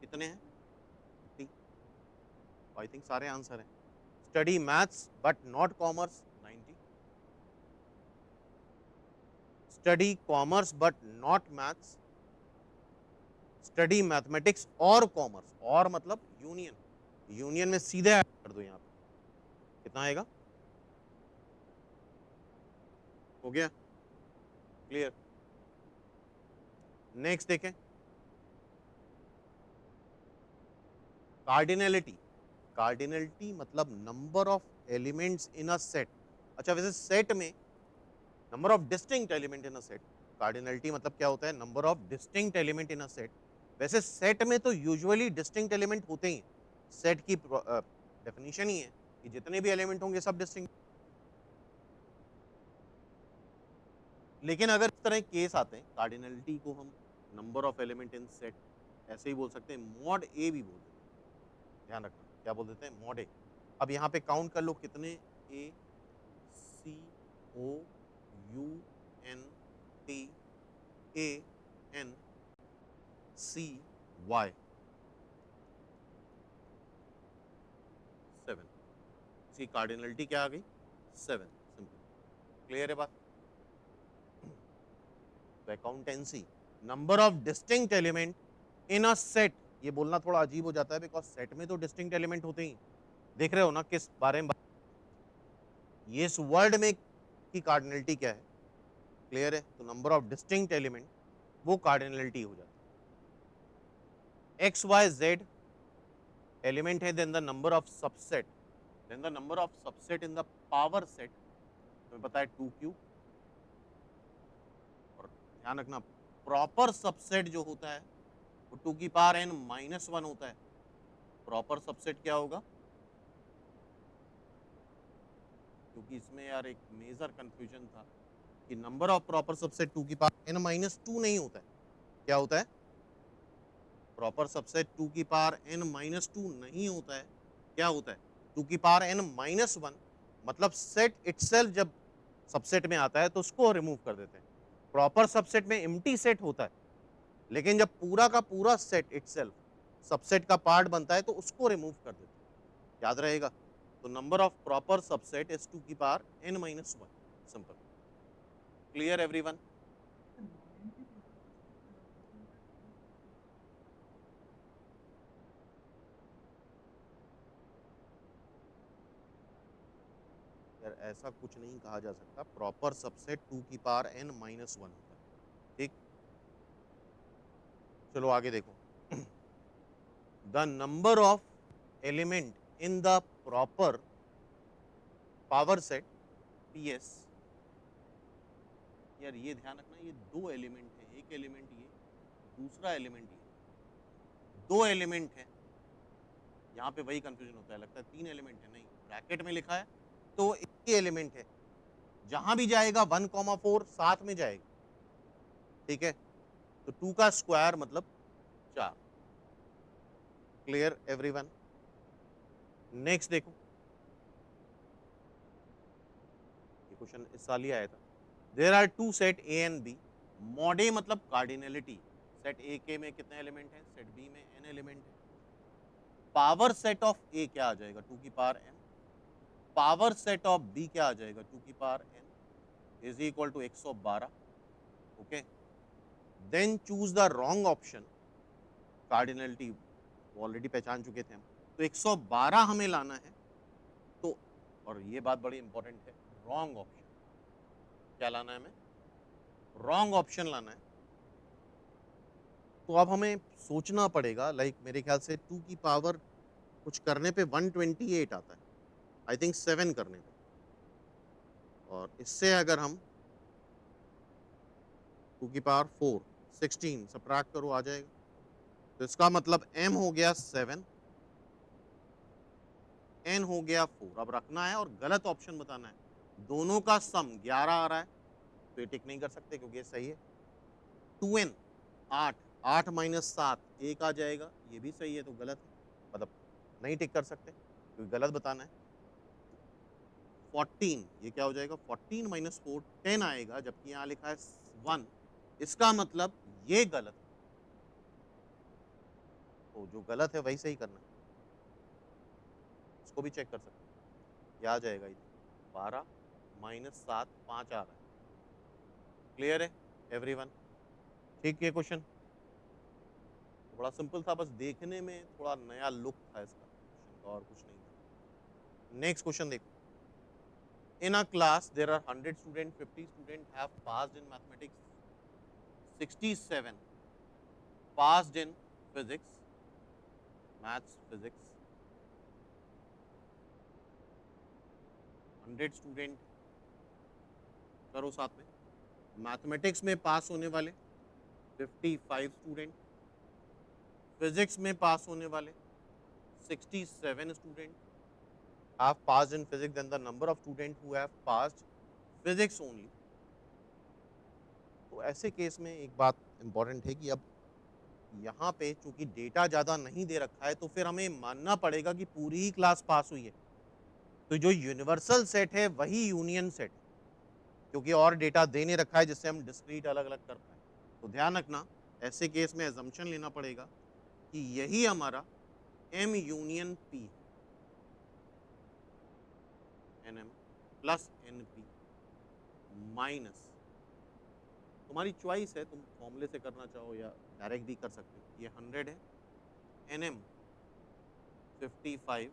कितने हैं? 50। आई थिंक सारे आंसर हैं। Study maths but not commerce 90, study commerce but not maths, study mathematics और कॉमर्स, और मतलब यूनियन, यूनियन में सीधे ऐड कर दो यहाँ पे, कितना आएगा? हो गया क्लियर? नेक्स्ट देखें, कार्डिनलिटी। कार्डिनलिटी मतलब number of elements in a set. अच्छा, वैसे सेट में number of distinct element in a set, cardinality मतलब क्या होता है? Number of distinct element in a set. वैसे सेट में तो यूजुअली डिस्टिंक्ट एलिमेंट होते ही, सेट की डेफिनेशन ही है कि जितने भी एलिमेंट होंगे सब डिस्टिंक्ट। लेकिन अगर इस तरह केस आते हैं, कार्डिनलिटी को हम number of element in set ऐसे ही बोल सकते हैं, मॉड ए भी बोल देते हैं। ध्यान रखना, क्या बोल देते हैं? Mod A. अब यहाँ पे काउंट कर लो कितने A, C, O, U, N, T, A, N, C, Y, 7। इसकी कार्डिनलिटी क्या आ गई? 7। सिंपल, क्लियर है बात? तो accountancy, number of distinct element in a set, ये बोलना थोड़ा अजीब हो जाता है बिकॉज सेट में तो डिस्टिंक्ट एलिमेंट होते ही। देख रहे हो ना किस बारे में ये इस वर्ड में की कार्डिनलिटी क्या है? क्लियर है? तो नंबर ऑफ डिस्टिंक्ट एलिमेंट वो कार्डिनलिटी हो जाती है। एक्स वाई जेड एलिमेंट है, then the number of subset, then the number of subset in the power set, तुम्हें पता है 2q। और ध्यान रखना, प्रॉपर सबसेट जो होता है वो 2 की पावर n माइनस 1 होता है। प्रॉपर सबसेट क्या होगा? क्योंकि इसमें यार एक मेजर कंफ्यूजन था कि नंबर ऑफ प्रॉपर सबसेट 2 की पावर n माइनस 2 नहीं होता है। क्या होता है? प्रॉपर सबसेट 2 की पावर n माइनस 2 नहीं होता है। क्या होता है? 2 की पावर n माइनस 1। मतलब सेट इटसेल्फ जब सबसेट में आता है तो उसको रिमूव कर देते हैं। प्रॉपर सबसेट में एम्प्टी सेट होता है, लेकिन जब पूरा का पूरा सेट इटसेल्फ सबसेट का पार्ट बनता है तो उसको रिमूव कर देते हैं। याद रहेगा? तो number of proper subset is 2 की power n minus 1। Simple, clear everyone? यार ऐसा कुछ नहीं कहा जा सकता, प्रॉपर सबसेट 2 की पावर n माइनस 1 होता है। ठीक, चलो आगे देखो। The number of element in the proper power set PS। यार ये ध्यान रखना, ये दो एलिमेंट है, एक एलिमेंट ये, दूसरा एलिमेंट ये, दो एलिमेंट है। यहाँ पे वही कंफ्यूजन होता है, लगता है 3 एलिमेंट है, नहीं, ब्रैकेट में लिखा है तो एक ही एलिमेंट है। जहां भी जाएगा 1,4 साथ में जाएगा। ठीक है, तो 2 का स्क्वायर मतलब 4। Clear everyone? नेक्स्ट देखो, ये क्वेश्चन इस साल ही आया था। There are two set A and B, mod A मतलब कार्डिनलिटी, सेट ए के में कितने एलिमेंट हैं, सेट बी में n एलिमेंट है। पावर सेट ऑफ ए क्या आ जाएगा? 2 की power n। Power set of B क्या आ जाएगा? 2 की power n is equal to 112। Okay, then choose the wrong option. Cardinality already पहचान चुके थे हम, तो 112 हमें लाना है। तो और ये बात बड़ी इंपॉर्टेंट है, रॉन्ग ऑप्शन क्या लाना है हमें? रॉन्ग ऑप्शन लाना है। तो अब हमें सोचना पड़ेगा, लाइक मेरे ख्याल से 2 की पावर कुछ करने पे 128 आता है, आई थिंक 7 करने पे। और इससे अगर हम 2 की पावर 4 16 सब्ट्रैक्ट करो, आ जाएगा। तो इसका मतलब m हो गया 7, n हो गया 4। अब रखना है और गलत ऑप्शन बताना है। दोनों का सम 11 आ रहा है, तो ये टिक नहीं कर सकते क्योंकि ये सही है। 2n 8, 8 माइनस 7 1 आ जाएगा, ये भी सही है, तो गलत है, मतलब नहीं टिक कर सकते क्योंकि गलत बताना है। 14 ये क्या हो जाएगा, 14 माइनस 4 10 आएगा, जबकि यहाँ लिखा है 1, इसका मतलब ये गलत है। तो जो गलत है वही सही करना है, इसको भी चेक कर सकते हैं। क्या आ जाएगा इधर, 12 माइनस 7 5 आ रहा है। क्लियर है एवरीवन? ठीक है क्वेश्चन बड़ा सिंपल था, बस देखने में थोड़ा नया लुक था इसका क्वेश्चन का, और कुछ नहीं था। नेक्स्ट क्वेश्चन देखो। In a class, there are 100 students, 50 students have passed in mathematics, 67 passed in physics, maths, physics, 100 student करो साथ में। मैथमेटिक्स में पास होने वाले 55 स्टूडेंट, फिजिक्स में पास होने वाले 67 student have passed in physics, then the number of students who have passed physics only। तो ऐसे केस में एक बात इंपॉर्टेंट है कि अब यहाँ पे चूंकि डेटा ज़्यादा नहीं दे रखा है, तो फिर हमें मानना पड़ेगा कि पूरी ही क्लास पास हुई है। तो जो यूनिवर्सल सेट है वही यूनियन सेट है, क्योंकि और डेटा दे नहीं रखा है जिससे हम डिस्क्रीट अलग अलग कर पाए। तो ध्यान रखना, ऐसे केस में एजम्पशन लेना पड़ेगा कि यही हमारा एम यूनियन पी है, N M plus N P minus, तुम्हारी चॉइस है, तुम फॉर्मूले से करना चाहो या डायरेक्ट भी कर सकते हो। ये 100 है, एन एम 55,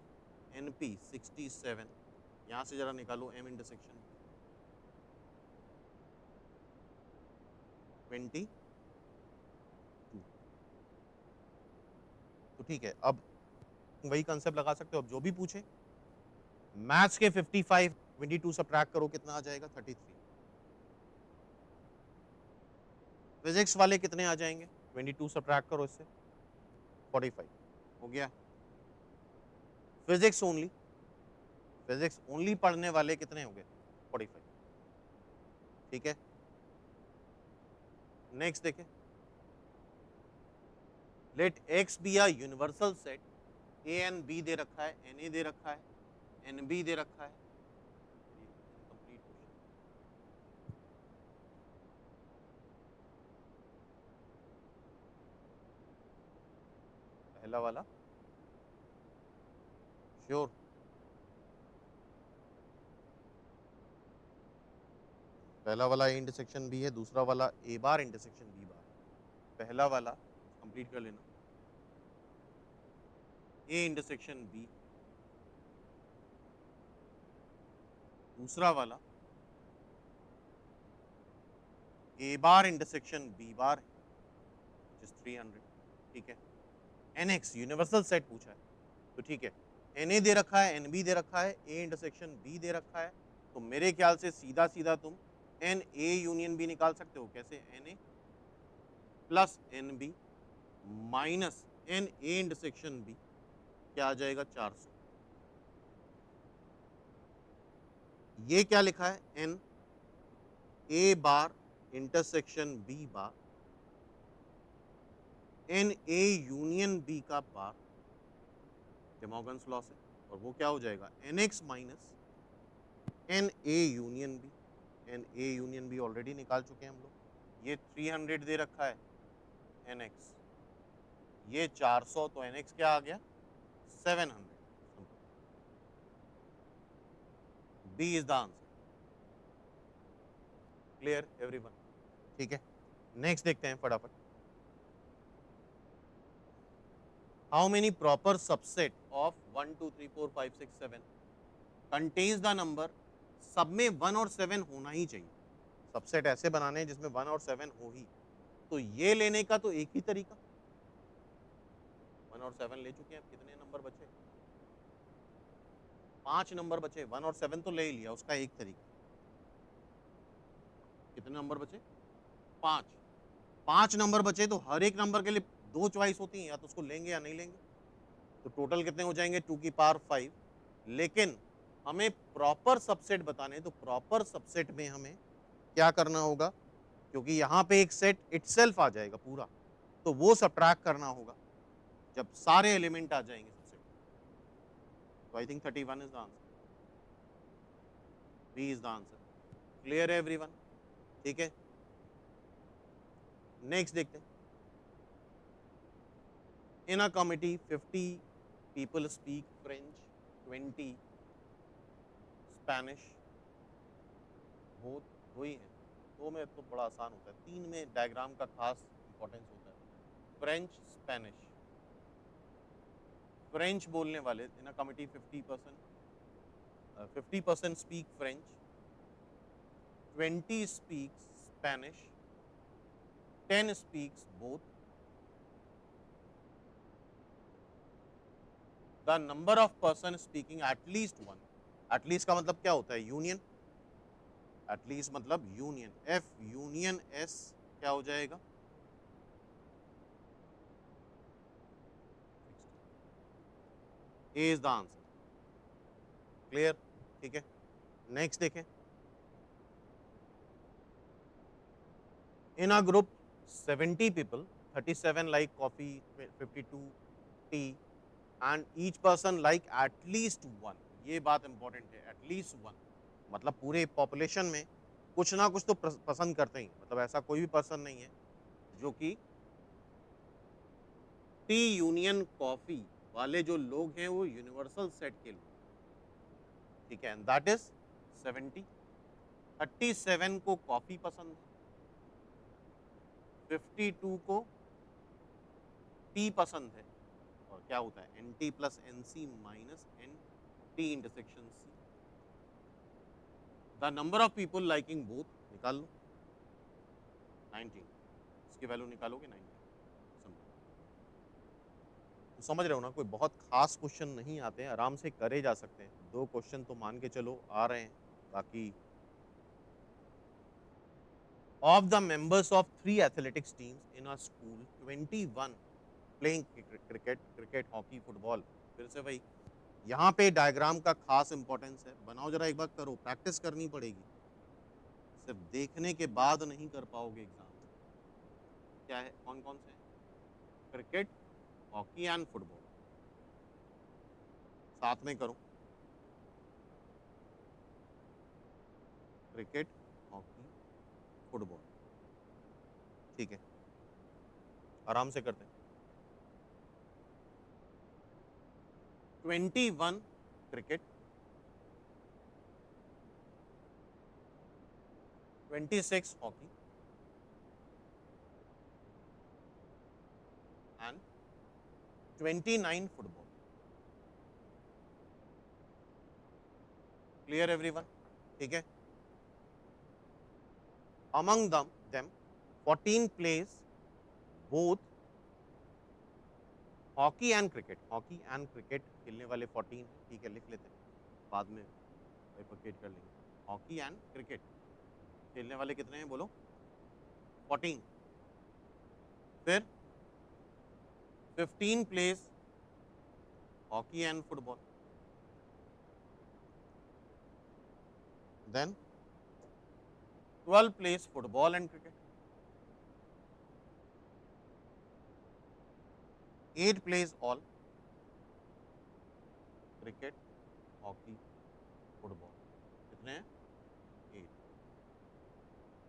एन पी 67, यहाँ से जरा निकालो एम इंटरसेक्शन 22। तो ठीक है, अब वही कंसेप्ट लगा सकते हो। अब जो भी पूछे, मैथ्स के 55 22 सब्ट्रैक्ट करो, कितना आ जाएगा 33। फिजिक्स वाले कितने आ जाएंगे, 22 सब्ट्रैक्ट करो इससे 45 हो गया। फिजिक्स ओनली पढ़ने वाले कितने हो गए 45। ठीक है, नेक्स्ट देखें। Let X be a universal set, A n B दे रखा है, एन ए दे रखा है, एन बी दे रखा है। इनकम्प्लीट क्वेश्चन, पहला वाला श्योर, पहला वाला ए इंटरसेक्शन बी है, दूसरा वाला ए बार इंटरसेक्शन बी बार। पहला वाला कंप्लीट कर लेना, ए इंटरसेक्शन बी, दूसरा वाला ए बार इंटरसेक्शन बी बार है, which is 300। ठीक है, एन एक्स यूनिवर्सल सेट पूछा है, तो ठीक है, एन ए दे रखा है, एन बी दे रखा है, ए इंटरसेक्शन बी दे रखा है, तो मेरे ख्याल से सीधा सीधा तुम एन ए यूनियन बी निकाल सकते हो। कैसे, N A plus N B minus N A intersection B, क्या आ जाएगा 400। ये क्या लिखा है, N A bar intersection B bar, N A union B का बार, डेमोगन्स लॉ से, और वो क्या हो जाएगा N x minus N A union B. N A union B already निकाल चुके हैं हम लोग। ये 300 दे रखा है एन एक्स, ये 400, तो एन एक्स क्या आ गया 700। B is the answer. Clear everyone? ठीक है, नेक्स्ट देखते हैं फटाफट। How many proper subset of 1 2 3 4 5 6 7 contains the number, सब में 1 और 7 होना ही चाहिए। सबसेट ऐसे बनाने हैं जिसमें 1 और 7 हो ही, तो ये लेने का तो एक ही तरीका, 1 और 7 ले चुके हैं, अब कितने नंबर बचे, 5 नंबर बचे। 1 और 7 तो ले ही लिया, उसका एक तरीका, कितने नंबर बचे 5, 5 नंबर बचे, तो हर एक नंबर के लिए 2 चॉइस होती हैं, या तो उसको लेंगे या नहीं लेंगे। तो टोटल कितने हो जाएंगे 2 की पावर 5, लेकिन हमें प्रॉपर सबसेट बताने, तो प्रॉपर सबसेट में हमें क्या करना होगा, क्योंकि यहाँ पे एक सेट इटसेल्फ आ जाएगा पूरा, तो वो सब्ट्रैक्ट करना होगा जब सारे एलिमेंट आ जाएंगे सबसेट। तो I think 31 is the answer, B is the answer. Clear है एवरीवन? ठीक है, नेक्स्ट देखते हैं। In a committee 50 people speak French, 20 Spanish, both दो ही है, दो में तो बड़ा आसान होता है, तीन में डायग्राम का खास इंपॉर्टेंस होता है। फ्रेंच स्पेनिश, फ्रेंच बोलने वाले in a committee 50% speak French, 20 speaks Spanish, 10 speaks both. The number of person speaking at least one, at least का मतलब क्या होता है, यूनियन, एटलीस्ट मतलब यूनियन, एफ यूनियन एस क्या हो जाएगा, 60। A is the answer. Clear? ठीक है, नेक्स्ट देखें। In a group 70 people, 37 like coffee, 52 tea, and each person like at least one। ये बात इंपॉर्टेंट है, एटलीस्ट वन मतलब पूरे पॉपुलेशन में कुछ ना कुछ तो पसंद करते ही, मतलब ऐसा कोई भी पर्सन नहीं है जो कि टी यूनियन कॉफी वाले जो लोग हैं वो यूनिवर्सल सेट के लोग, ठीक है, एंड दैट इज 70। 37 को कॉफी पसंद है, 52 को टी पसंद है, और क्या होता है N T plus N C minus N T intersection C. The number of people liking both निकाल लो, 19, इसकी वैल्यू निकालोगे 19, सिंपल। तो समझ रहे हो ना, कोई बहुत खास क्वेश्चन नहीं आते हैं, आराम से करे जा सकते हैं, दो क्वेश्चन तो मान के चलो आ रहे हैं, बाकी of the members of 3 athletics teams in a school, 21 playing cricket, hockey, football। फिर से भाई यहाँ पे डायग्राम का खास इंपॉर्टेंस है, बनाओ जरा एक बार, करो, प्रैक्टिस करनी पड़ेगी, सिर्फ देखने के बाद नहीं कर पाओगे एग्जाम में। क्या है, कौन कौन से हैं, क्रिकेट, हॉकी एंड फुटबॉल, साथ में करो, क्रिकेट, हॉकी, फुटबॉल, ठीक है, आराम से करते हैं। 21 cricket, 26 hockey and 29 football. Clear everyone? ठीक है, among them 14 plays both hockey and cricket, hockey and cricket खेलने वाले 14 हैं, ठीक है, लिख लेते हैं, बाद में बाइफरकेट कर लेंगे। हॉकी एंड क्रिकेट खेलने वाले कितने हैं बोलो, 14। फिर 15 place hockey and football, then 12 place football and cricket, 8 place all cricket, hockey, football, कितने हैं, 8।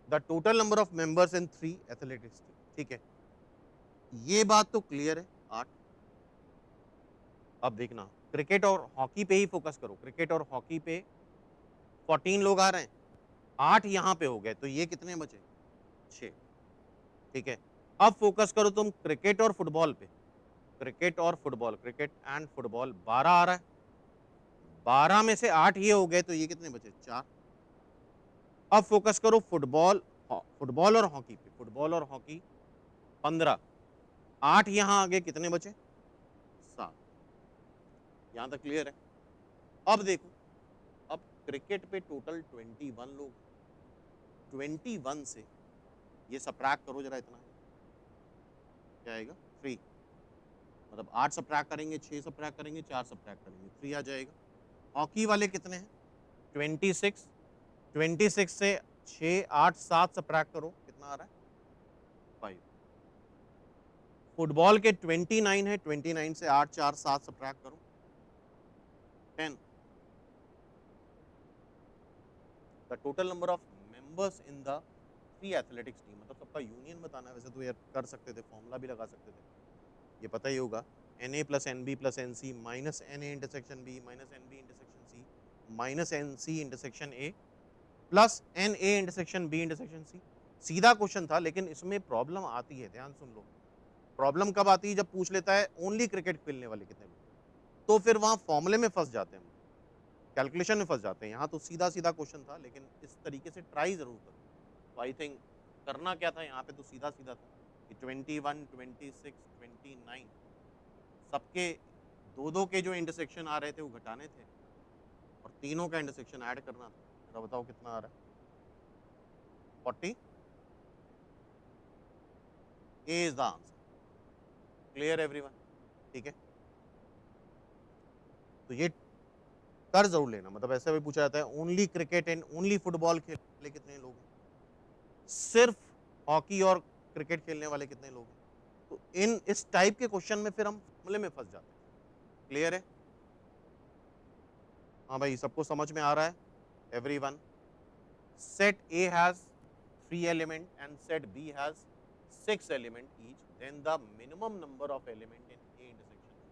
The total number of members in 3 athletics team, ठीक है, ये बात तो क्लियर है, 8। अब देखना, क्रिकेट और हॉकी पे ही फोकस करो, क्रिकेट और हॉकी पे 14 लोग आ रहे हैं, 8 यहाँ पे हो गए, तो ये कितने बचे, 6, ठीक है। अब फोकस करो तुम क्रिकेट और फुटबॉल पे, क्रिकेट और फुटबॉल, क्रिकेट एंड फुटबॉल 12 आ रहा है, 12 में से 8 ये हो गए, तो ये कितने बचे, 4। अब फोकस करो फुटबॉल, फुटबॉल और हॉकी पे, फुटबॉल और हॉकी 15, 8 यहाँ आगे, कितने बचे, 7। यहाँ तक क्लियर है? अब देखो, अब क्रिकेट पे टोटल 21 लोग हैं, 21 से ये सबट्रैक्ट करो जरा, इतना क्या आएगा, 3, मतलब 8 सबट्रैक्ट करेंगे, 6 सबट्रैक्ट करेंगे, 4 सबट्रैक्ट करेंगे, 3 आ जाएगा। हॉकी वाले कितने हैं? 26, 26 से 6, 8, 7 सब्ट्रैक्ट करो, कितना आ रहा है? 5। फुटबॉल के 29 है, 29 से 8, 4, 7 सब्ट्रैक्ट करो, 10। The total number of members in the 3 athletics team, मतलब सबका यूनियन बताना है। वैसे तो यार कर सकते थे, फॉर्मूला भी लगा सकते थे, ये पता ही होगा। Na plus N B plus N C minus N A intersection B minus N B intersection C minus N C intersection A plus N A intersection B intersection C. सीधा क्वेश्चन था, लेकिन इसमें प्रॉब्लम आती है, ध्यान सुन लो। Problem कब आती है? जब पूछ लेता है ओनली क्रिकेट खेलने वाले कितने लोग, तो फिर वहां फॉर्मूले में फंस जाते हैं, कैलकुलेशन में फंस जाते हैं। यहाँ तो सीधा सीधा क्वेश्चन था, लेकिन इस तरीके से ट्राई जरूर करो। तो आई थिंक करना क्या था यहाँ पे, तो सीधा सीधा था कि 21, 26, 29 सबके दो दो के जो इंटरसेक्शन आ रहे थे वो घटाने थे, और तीनों का इंटरसेक्शन ऐड करना था। जरा बताओ कितना आ रहा है? 40। A is the answer. Clear everyone? ठीक है, तो ये कर जरूर लेना। मतलब ऐसा भी पूछा जाता है only cricket and only football खेलने वाले कितने लोग हैं, सिर्फ हॉकी और क्रिकेट खेलने वाले कितने लोग हैं। तो इन इस टाइप के क्वेश्चन में फिर हम फॉर्मूले में फंस जाते हैं। क्लियर है? हाँ भाई, सबको समझ में आ रहा है? Everyone, set A has 3 element and set B has 6 element each, then the minimum number of element in A intersection is।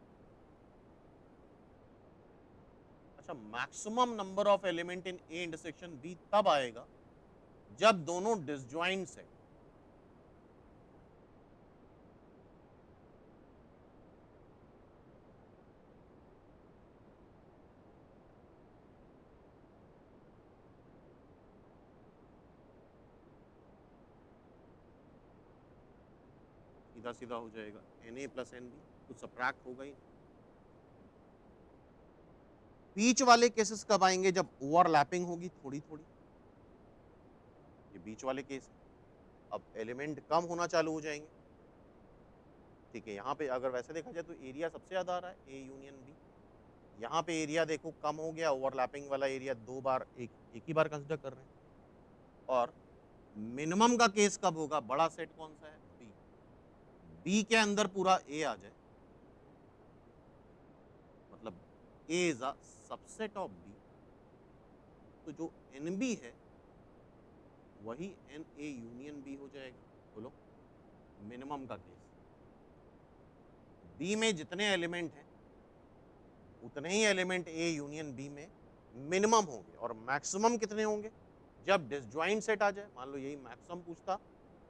अच्छा, maximum number of element in A intersection B तब आएगा जब दोनों disjoint set। सीधा सीधा हो जाएगा, Na plus N B, कुछ सब्ट्रैक्ट होगा ही। बीच वाले केसेस कब आएंगे? जब ओवरलैपिंग होगी थोड़ी थोड़ी, ये बीच वाले केस है। अब एलिमेंट कम होना चालू हो जाएंगे। ठीक है, यहाँ पे अगर वैसे देखा जाए तो एरिया सबसे ज्यादा आ रहा है, ए यूनियन बी। यहाँ पे एरिया देखो कम हो गया, ओवरलैपिंग वाला एरिया दो बार, एक ही बार कंसिडर कर रहे हैं। और मिनिमम का केस कब होगा? बड़ा सेट कौन सा है? बी। बी के अंदर पूरा ए आ जाए, मतलब A is a subset of B, तो जो एन बी है वही एन ए यूनियन बी हो जाएगा। बोलो, मिनिमम का केस। बी में जितने एलिमेंट हैं उतने ही एलिमेंट ए यूनियन बी में मिनिमम होंगे, और मैक्सिमम कितने होंगे? जब डिसजॉइंट सेट आ जाए। मान लो यही मैक्सिमम पूछता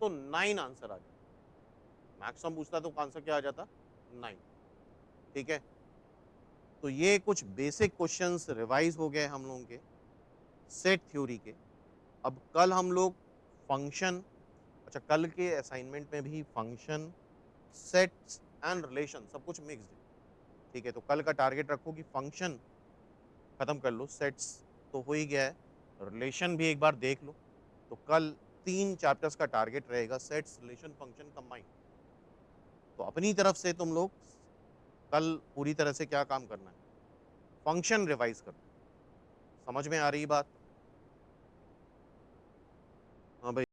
तो 9 आंसर आ जाए, मैक्सिमम पूछता तो आंसर क्या आ जाता? 9। ठीक है, तो ये कुछ बेसिक क्वेश्चंस रिवाइज हो गए हम लोगों के सेट थ्योरी के। अब कल हम लोग फंक्शन, अच्छा कल के असाइनमेंट में भी फंक्शन, सेट्स एंड रिलेशन सब कुछ मिक्स्ड है। ठीक है, तो कल का टारगेट रखो कि फंक्शन खत्म कर लो, सेट्स तो हो ही गया है, रिलेशन भी एक बार देख लो। तो कल 3 चैप्टर्स का टारगेट रहेगा, सेट्स, रिलेशन, फंक्शन कंबाइंड। तो अपनी तरफ से तुम लोग कल पूरी तरह से क्या काम करना है? फंक्शन रिवाइज करना है। समझ में आ रही बात? हाँ भाई।